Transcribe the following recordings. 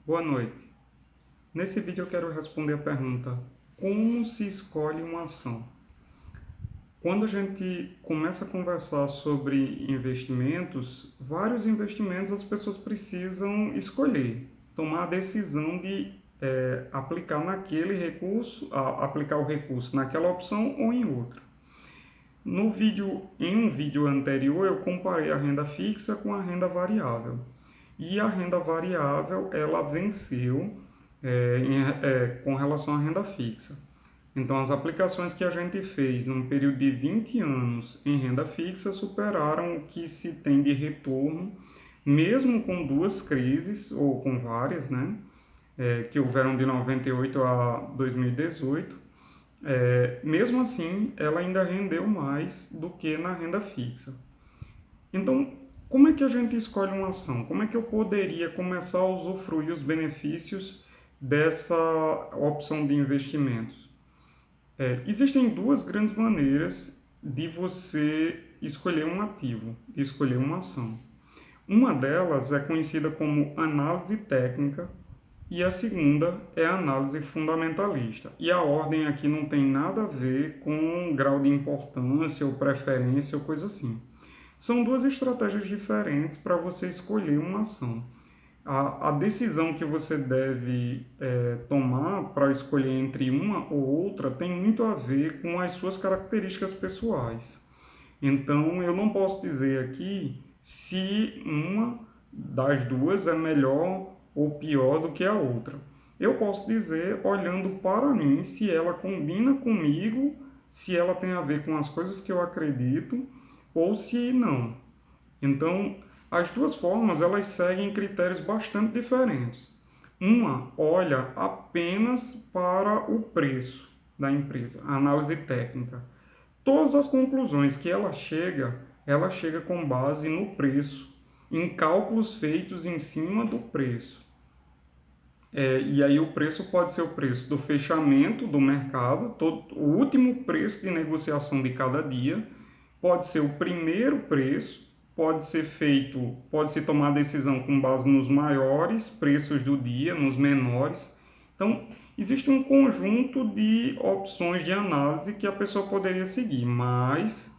Boa noite. Nesse vídeo eu quero responder a pergunta: como se escolhe uma ação? Quando a gente começa a conversar sobre investimentos, vários investimentos as pessoas precisam escolher, tomar a decisão de aplicar naquele recurso, aplicar o recurso naquela opção ou em outra. Em um vídeo anterior, eu comparei a renda fixa com a renda variável. E a renda variável, ela venceu com relação à renda fixa. Então, as aplicações que a gente fez num período de 20 anos em renda fixa superaram o que se tem de retorno, mesmo com duas crises, ou com várias, né? Que houveram de 98 a 2018. Mesmo assim, ela ainda rendeu mais do que na renda fixa. Então, como é que a gente escolhe uma ação? Como é que eu poderia começar a usufruir os benefícios dessa opção de investimentos? Existem duas grandes maneiras de você escolher um ativo, de escolher uma ação. Uma delas é conhecida como análise técnica e a segunda é a análise fundamentalista. E a ordem aqui não tem nada a ver com grau de importância ou preferência ou coisa assim. São duas estratégias diferentes para você escolher uma ação. A decisão que você deve tomar para escolher entre uma ou outra tem muito a ver com as suas características pessoais. Então, eu não posso dizer aqui se uma das duas é melhor ou pior do que a outra. Eu posso dizer, olhando para mim, se ela combina comigo, se ela tem a ver com as coisas que eu acredito ou se não. Então, as duas formas elas seguem critérios bastante diferentes. Uma olha apenas para o preço da empresa, a análise técnica. Todas as conclusões que ela chega com base no preço, em cálculos feitos em cima do preço. E aí o preço pode ser o preço do fechamento do mercado, o último preço de negociação de cada dia, pode ser o primeiro preço, pode se tomar decisão com base nos maiores preços do dia, nos menores. Então, existe um conjunto de opções de análise que a pessoa poderia seguir, mas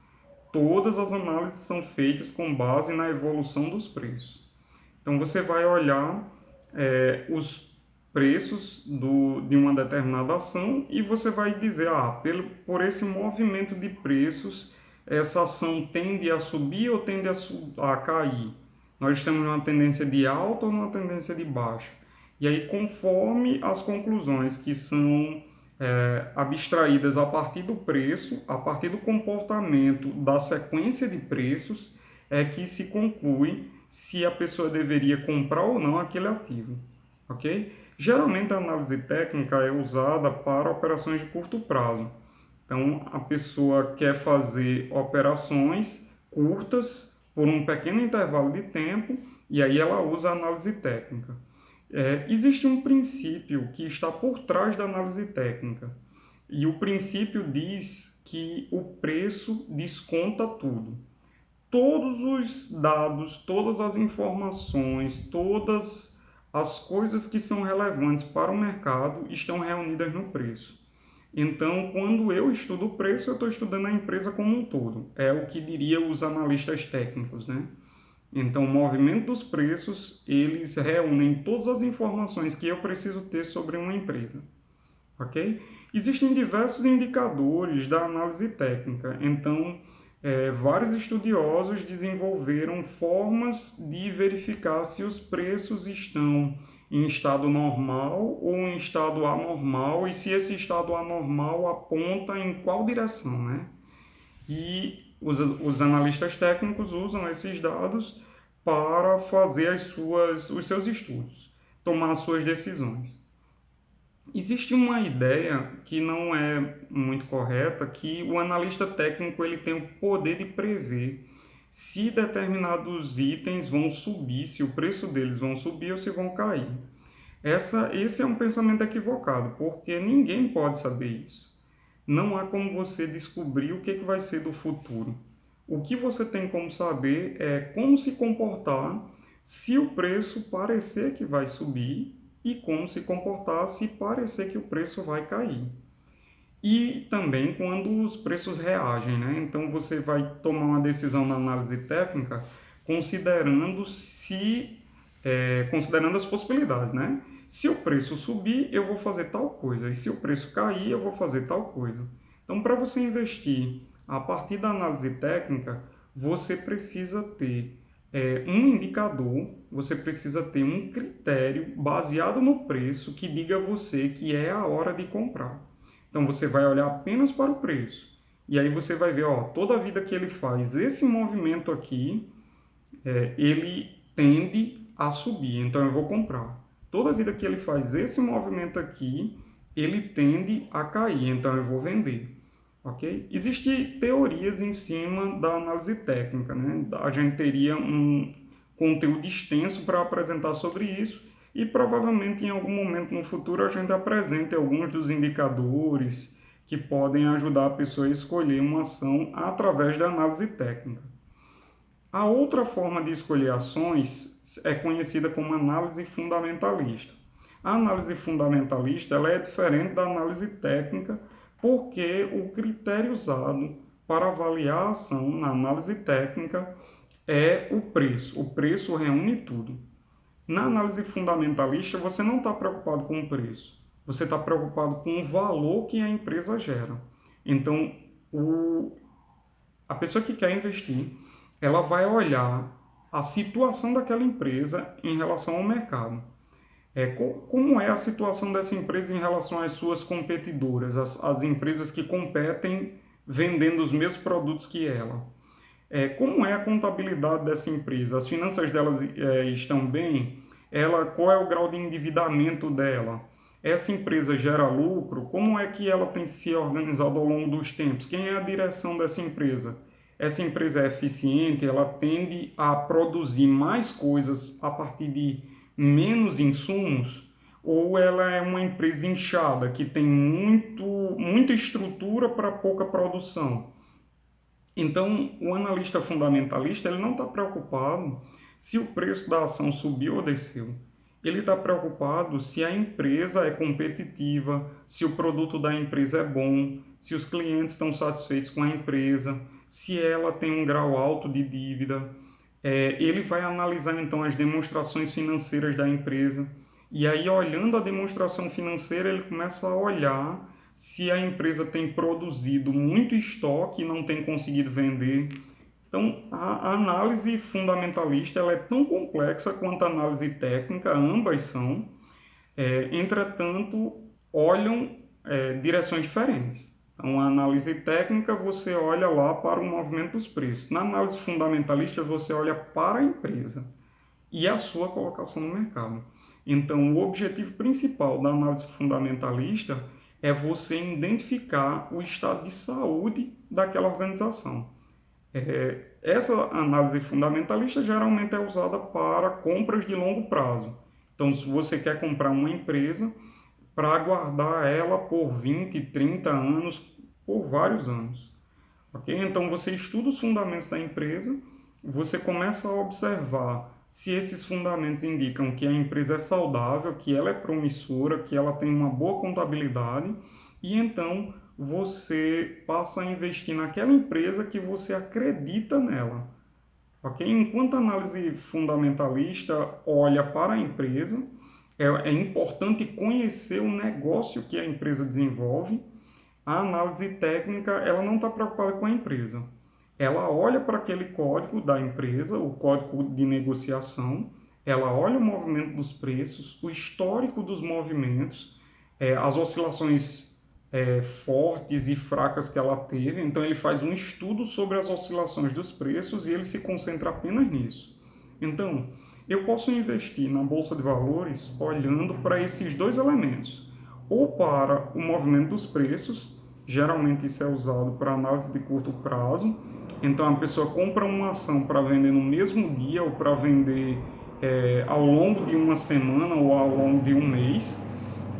todas as análises são feitas com base na evolução dos preços. Então, você vai olhar os preços de uma determinada ação e você vai dizer, por esse movimento de preços, essa ação tende a subir ou tende a cair. Nós estamos numa tendência de alta ou numa tendência de baixa. E aí, conforme as conclusões que são abstraídas a partir do preço, a partir do comportamento da sequência de preços, é que se conclui se a pessoa deveria comprar ou não aquele ativo. Ok? Geralmente a análise técnica é usada para operações de curto prazo. Então a pessoa quer fazer operações curtas por um pequeno intervalo de tempo e aí ela usa a análise técnica. Existe um princípio que está por trás da análise técnica e o princípio diz que o preço desconta tudo. Todos os dados, todas as informações, todas as coisas que são relevantes para o mercado estão reunidas no preço. Então, quando eu estudo o preço, eu estou estudando a empresa como um todo. É o que diriam os analistas técnicos, né? Então, o movimento dos preços, eles reúnem todas as informações que eu preciso ter sobre uma empresa. Ok? Existem diversos indicadores da análise técnica. Então, vários estudiosos desenvolveram formas de verificar se os preços estão em estado normal ou em estado anormal e se esse estado anormal aponta em qual direção, né? E os analistas técnicos usam esses dados para fazer os seus estudos, tomar as suas decisões. Existe uma ideia que não é muito correta, que o analista técnico ele tem o poder de prever se determinados itens vão subir, se o preço deles vão subir ou se vão cair. Esse é um pensamento equivocado, porque ninguém pode saber isso. Não há como você descobrir o que vai ser do futuro. O que você tem como saber é como se comportar se o preço parecer que vai subir e como se comportar se parecer que o preço vai cair. E também quando os preços reagem, né? Então você vai tomar uma decisão na análise técnica considerando as possibilidades, né? Se o preço subir, eu vou fazer tal coisa, e se o preço cair, eu vou fazer tal coisa. Então, para você investir a partir da análise técnica, você precisa ter um indicador, você precisa ter um critério baseado no preço que diga a você que é a hora de comprar. Então você vai olhar apenas para o preço. E aí você vai ver, ó, toda vida que ele faz esse movimento aqui, ele tende a subir, então eu vou comprar. Toda vida que ele faz esse movimento aqui, ele tende a cair, então eu vou vender. Ok? Existem teorias em cima da análise técnica, né? A gente teria um conteúdo extenso para apresentar sobre isso e provavelmente em algum momento no futuro a gente apresente alguns dos indicadores que podem ajudar a pessoa a escolher uma ação através da análise técnica. A outra forma de escolher ações é conhecida como análise fundamentalista. A análise fundamentalista ela é diferente da análise técnica porque o critério usado para avaliar a ação na análise técnica é o preço. O preço reúne tudo. Na análise fundamentalista, você não está preocupado com o preço. Você está preocupado com o valor que a empresa gera. Então, a pessoa que quer investir, ela vai olhar a situação daquela empresa em relação ao mercado. Como é a situação dessa empresa em relação às suas competidoras, as empresas que competem vendendo os mesmos produtos que ela. Como é a contabilidade dessa empresa? As finanças delas estão bem? Qual é o grau de endividamento dela? Essa empresa gera lucro? Como é que ela tem se organizado ao longo dos tempos? Quem é a direção dessa empresa? Essa empresa é eficiente? Ela tende a produzir mais coisas a partir de menos insumos? Ou ela é uma empresa inchada, que tem muita estrutura para pouca produção? Então, o analista fundamentalista ele não está preocupado se o preço da ação subiu ou desceu. Ele está preocupado se a empresa é competitiva, se o produto da empresa é bom, se os clientes estão satisfeitos com a empresa, se ela tem um grau alto de dívida. Ele vai analisar então as demonstrações financeiras da empresa e aí, olhando a demonstração financeira, ele começa a olhar se a empresa tem produzido muito estoque e não tem conseguido vender. Então, a análise fundamentalista ela é tão complexa quanto a análise técnica, ambas são. Entretanto, olham direções diferentes. Então, a análise técnica, você olha lá para o movimento dos preços. Na análise fundamentalista, você olha para a empresa e a sua colocação no mercado. Então, o objetivo principal da análise fundamentalista é você identificar o estado de saúde daquela organização. Essa análise fundamentalista geralmente é usada para compras de longo prazo. Então, se você quer comprar uma empresa para aguardar ela por 20, 30 anos, por vários anos. Okay? Então, você estuda os fundamentos da empresa, você começa a observar se esses fundamentos indicam que a empresa é saudável, que ela é promissora, que ela tem uma boa contabilidade, e então você passa a investir naquela empresa que você acredita nela. Okay? Enquanto a análise fundamentalista olha para a empresa, é importante conhecer o negócio que a empresa desenvolve. A análise técnica ela não está preocupada com a empresa. Ela olha para aquele código da empresa, o código de negociação, ela olha o movimento dos preços, o histórico dos movimentos, as oscilações fortes e fracas que ela teve. Então, ele faz um estudo sobre as oscilações dos preços e ele se concentra apenas nisso. Então, eu posso investir na Bolsa de Valores olhando para esses dois elementos, ou para o movimento dos preços, geralmente isso é usado para análise de curto prazo. Então, a pessoa compra uma ação para vender no mesmo dia ou para vender ao longo de uma semana ou ao longo de um mês.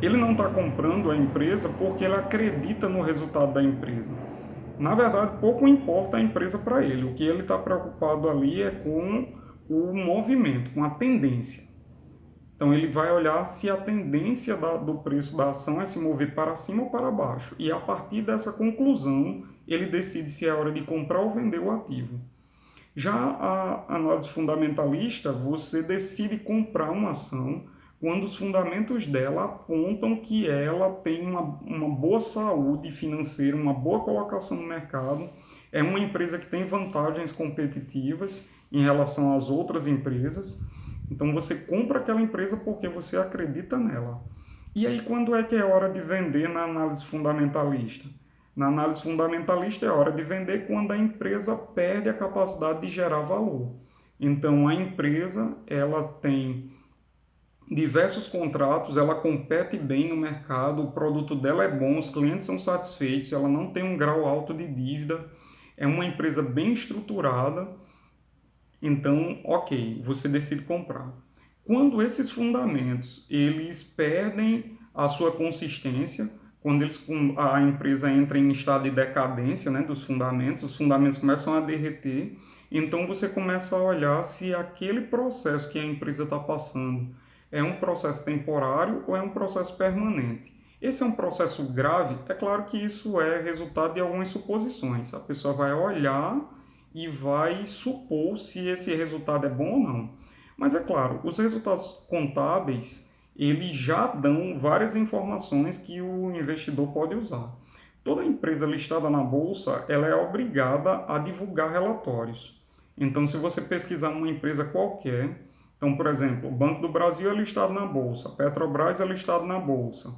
Ele não está comprando a empresa porque ele acredita no resultado da empresa. Na verdade, pouco importa a empresa para ele. O que ele está preocupado ali é com o movimento, com a tendência. Então, ele vai olhar se a tendência do preço da ação é se mover para cima ou para baixo. E a partir dessa conclusão, ele decide se é hora de comprar ou vender o ativo. Já a análise fundamentalista, você decide comprar uma ação quando os fundamentos dela apontam que ela tem uma boa saúde financeira, uma boa colocação no mercado, é uma empresa que tem vantagens competitivas em relação às outras empresas. Então você compra aquela empresa porque você acredita nela. E aí quando é que é hora de vender na análise fundamentalista? Na análise fundamentalista é hora de vender quando a empresa perde a capacidade de gerar valor. Então a empresa ela tem diversos contratos, ela compete bem no mercado, o produto dela é bom, os clientes são satisfeitos, ela não tem um grau alto de dívida, é uma empresa bem estruturada. Então, ok, você decide comprar. Quando esses fundamentos eles perdem a sua consistência, quando a empresa entra em estado de decadência, né, dos fundamentos, os fundamentos começam a derreter, então você começa a olhar se aquele processo que a empresa está passando é um processo temporário ou é um processo permanente. Esse é um processo grave? É claro que isso é resultado de algumas suposições. A pessoa vai olhar e vai supor se esse resultado é bom ou não. Mas é claro, os resultados contábeis, eles já dão várias informações que o investidor pode usar. Toda empresa listada na bolsa, ela é obrigada a divulgar relatórios. Então, se você pesquisar uma empresa qualquer, então, por exemplo, o Banco do Brasil é listado na bolsa, a Petrobras é listado na bolsa,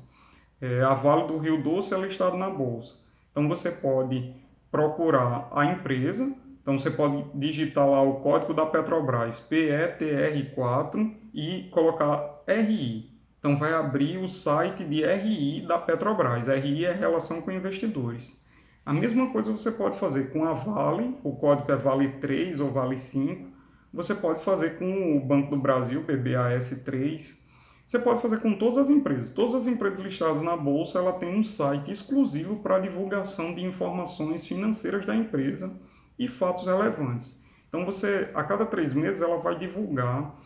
a Vale do Rio Doce é listado na bolsa. Então, você pode procurar a empresa. Então você pode digitar lá o código da Petrobras, PETR4, e colocar RI. Então vai abrir o site de RI da Petrobras. RI é relação com investidores. A mesma coisa você pode fazer com a Vale, o código é Vale 3 ou Vale 5. Você pode fazer com o Banco do Brasil, PBAS3. Você pode fazer com todas as empresas. Todas as empresas listadas na bolsa, ela tem um site exclusivo para divulgação de informações financeiras da empresa e fatos relevantes. Então, a cada 3 meses, ela vai divulgar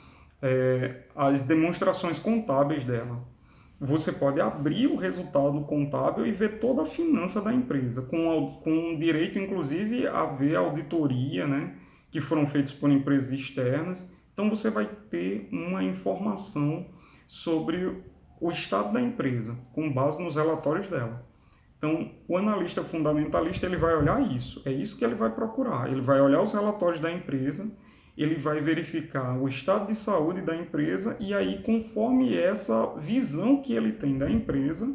as demonstrações contábeis dela. Você pode abrir o resultado contábil e ver toda a finança da empresa, com direito, inclusive, a ver a auditoria, né, que foram feitas por empresas externas. Então, você vai ter uma informação sobre o estado da empresa, com base nos relatórios dela. Então, o analista fundamentalista ele vai olhar isso, é isso que ele vai procurar. Ele vai olhar os relatórios da empresa, ele vai verificar o estado de saúde da empresa e aí, conforme essa visão que ele tem da empresa,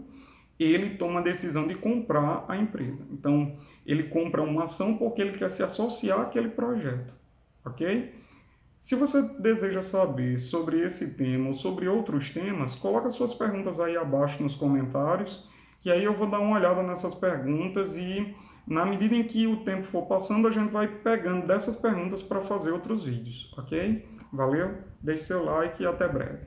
ele toma a decisão de comprar a empresa. Então, ele compra uma ação porque ele quer se associar àquele projeto, ok? Se você deseja saber sobre esse tema ou sobre outros temas, coloca suas perguntas aí abaixo nos comentários, que aí eu vou dar uma olhada nessas perguntas e, na medida em que o tempo for passando, a gente vai pegando dessas perguntas para fazer outros vídeos, ok? Valeu, deixe seu like e até breve.